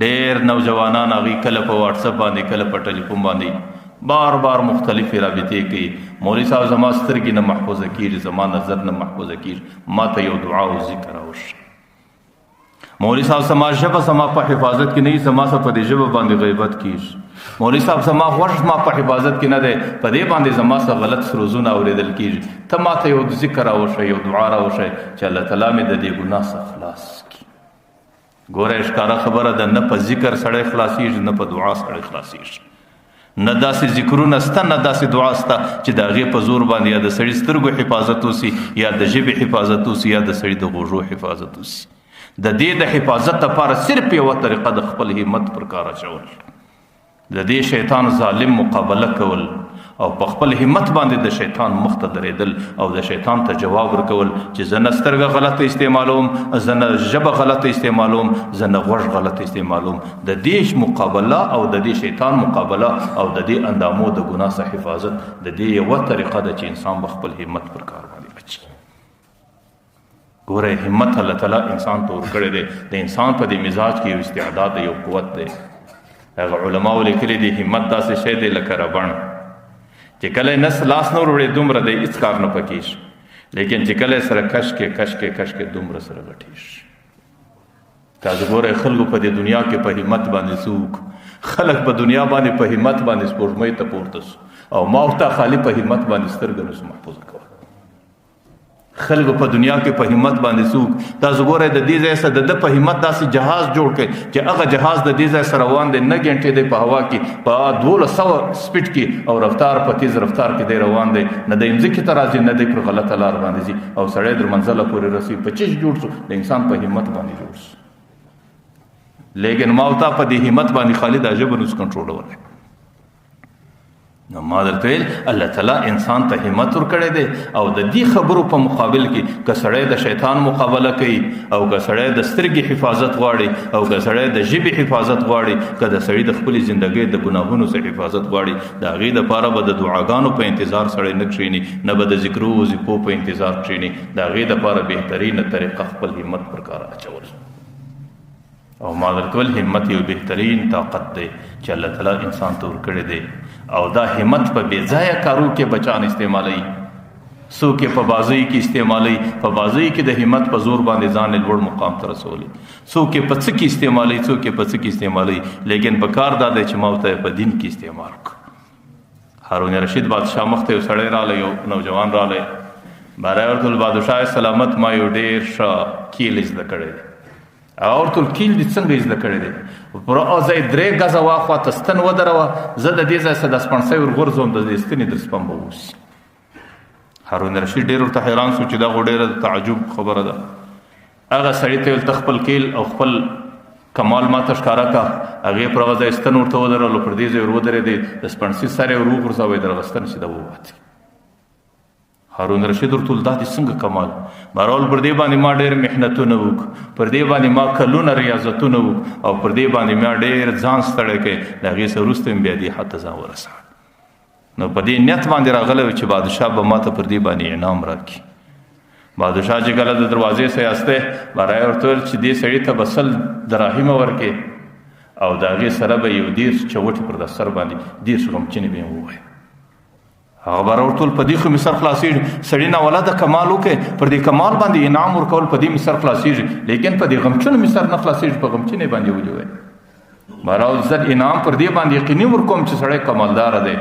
ډېر نوجوانان هغې کله په واټسپ باندې کله په ټلیفون باندې بار بار مختلفې رابطې کوي. مولوي صاحب زما سترګې نه محفوظه کېږي، زما نظر نه محفوظه کېږي، ما ته یو دعا او ذکر راوښیه. مولوي صاحب زما ژبه زما په حفاظت کې نه وي، زما څه په دې ژبه باندې غیبت کېږي. مولوي صاحب زما غوږ زما په حفاظت کې نه دی، په دې باندې زما څه غلط سروزونه اورېدل کېږي. ته ما ته یو ذکر راوښیه، یو دعا راوښیه چې الله تعالی مې د دې ګناه څخه خلاص کړي. ګوره ښکاره خبره ده، نه په ذکر سړی خلاصېږي، نه په دعا سړی خلاصېږي. نه داسې ذکرونه شته، نه داسې دعا شته چې د هغې په زور باندې یا د سړي سترګو حفاظت وسي، یا د ژبې حفاظت وسي، یا د سړي د غوږو حفاظت وسي. د دې د حفاظت لپاره صرف یوه طریقه د خپل همت پر کار اچول، د دې شیطان ظالم مقابله کول او په خپل همت باندې د شیطان مخ ته درېدل او د شیطان ته جواب ورکول چې زه نه سترګه غلطه استعمالوم، زه نه ژبه غلطه استعمالوم، زه نه غوږ غلطه استعمالوم. د دې مقابله او د دې شیطان مقابله او د دې اندامو د ګناه څخه حفاظت د دې یوه طریقه ده چې انسان به خپل همت پر کار باندې اچي. ګوره همت الله تعالی انسان ته ورکړی دی، د انسان په دې مزاج کې یو استعداد دی، یو قوت دی. هغه علماو لیکلي دي همت داسې شی دی لکه ربڼ چې کله یې نس لاس نه وروړې دومره دی هېڅ کار نه پکېږي، لیکن چې کله یې سره کش کې دومره سره غټېږي. تاسو ګورئ خلکو په دې دنیا کې په همت باندې څوک خلک په دنیا باندې په همت باندې سپوږمۍ ته پورته سو او ما ورته خالي په همت باندې سترګه نسو محفوظه کولی. خلکو په دنیا کې په همت باندې څوک تاسو ګورئ د دې ځای سره د په همت داسې جهاز جوړ کړي چې هغه جهاز د دې ځای سره روان دی 9 غنټې دی په هوا کې په 1200 سپیډ کې او رفتار په تیز رفتار کې دی روان دی، نه د ځمکې ته راځي نه دی پر غلطه لار باندې ځي او سړی در منزله پورې رسي. په چیش جوړ شو د انسان په همت باندې جوړ شو، لیکن ما ورته په دې همت باندې خالي دا ژبه نس کنټرولولی. نو ما درته ویل الله تعالی انسان ته همت ورکړی دی او د دې خبرو په مقابل کې که سړی د شیطان مقابله کوي او که سړی د سترګې حفاظت غواړي او که سړی د ژبې حفاظت غواړي، که د سړي د خپلې زندګۍ د ګناهونو څخه حفاظت غواړي، د هغې دپاره به د دعاګانو په انتظار سړی نه کښېني، نه به د ذکرو وظیفو په انتظار کښېني. د هغې دپاره بهترینه طریقه خپل همت پر کار اچول. او ما درته ویل همت یو بهترین طاقت دی چې الله تعالی انسان ته ورکړی دی او دا همت په بې ځایه کارو کې بچان استعمالوي. څوک یې په بازۍ کې استعمالوي، په بازۍ کې د همت په زور باندې ځان لوړ مقام ته رسولی. څوک یې په څه کې استعمالوي، څوک یې په څه کې استعمالوي، لیکن په کار دا دی چې ما ورته په دین کې استعمال کړو. هارون رشید بادشاه مخ ته یو سړی رالی، یو نوجوان رالی، بری ورته ویل بادشاه سلامت ما یو ډېر ښه کیل زده کړی دی. هغه ورته ویل کیل دې څنګه زده کړی دی؟ ځه یې 3 ګزه واخوا ته ستن ودروه، زه د دې ځای څخه د سپڼسۍ ورغورځوم، د دې ستنې در سپم به اوسي. هارون رشید ډېر ورته حیران شو چې دا خو ډېره د تعجب خبره ده. هغه سړي ته ویل ته خپل کیل او خپل کمال ما ته ښکاره کړه. هغې پر هغه ځای ستن ورته ودرولو، پر دې ځای ور ودرېدی، د سپڼسي سر یې ور وغورځوی، د هغه ستن سیده ووتې. هارون رشید ورته ویل دا دې څنګه کمال؟ بهرحال پر دې باندې ما ډېر محنتونه وکړو، پر دې باندې ما کلونه ریاضتونه وکړو او پر دې باندې ما ډېر ځان ستړی کړی، د هغې څه وروسته مې بیا دې حد ته ځان ورسوه. نو په دې نیت باندې راغلی و چې بادشاه به ما ته پر دې باندې انعام راکړي. بادشاه چې کله د دروازې سیاستی بری ورته ویل چې دې سړي ته به 100 دراهمه ورکړې او د هغې سره به یو 10 چوټې پر دفتر باندې 10 غمچنې به یې ووایي. هغه به راورته ویل په دې خو مې سر خلاصېږي، سړي نه ولا د کمال وکړې، پر دې کمال باندې انعام ورکول په دې مې سر خلاصېږي، لیکن په دې غمچنو مې سر نه خلاصېږي، په غمچنې باندې ولې وایي. بهرحال زه انعام پر دې باندې یقیني ورکوم چې سړی کمالداره دی،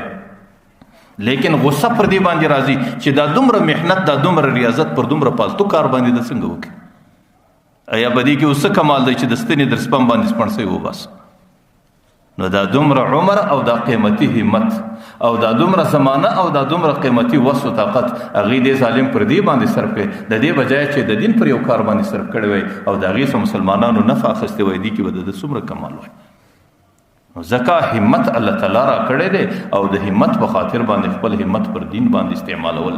لیکن غصه پر دې باندې راځي چې دا دومره محنت، دا دومره ریاضت پر دومره پالتو کار باندې د څنګه وکړي؟ ایا په دې کې اوس څه کمال دی چې د ستنې در سپم باندې سپڼسۍ وباسه؟ نو دا دومره عمر او دا قیمتي همت او دا دومره زمانه او دا دومره قیمتي وس و طاقت هغې دې ظالم پر دې باندې صرف کړی، د دې بجای چې د دین پر یو کار باندې صرف کړی وی او د هغې څه مسلمانانو نفع اخیستی وی، دې کې به د څومره کمال وی. نو ځکه همت الله تعالی را کړی دی او د همت په خاطر باندې خپل همت پر دین باندې استعمالول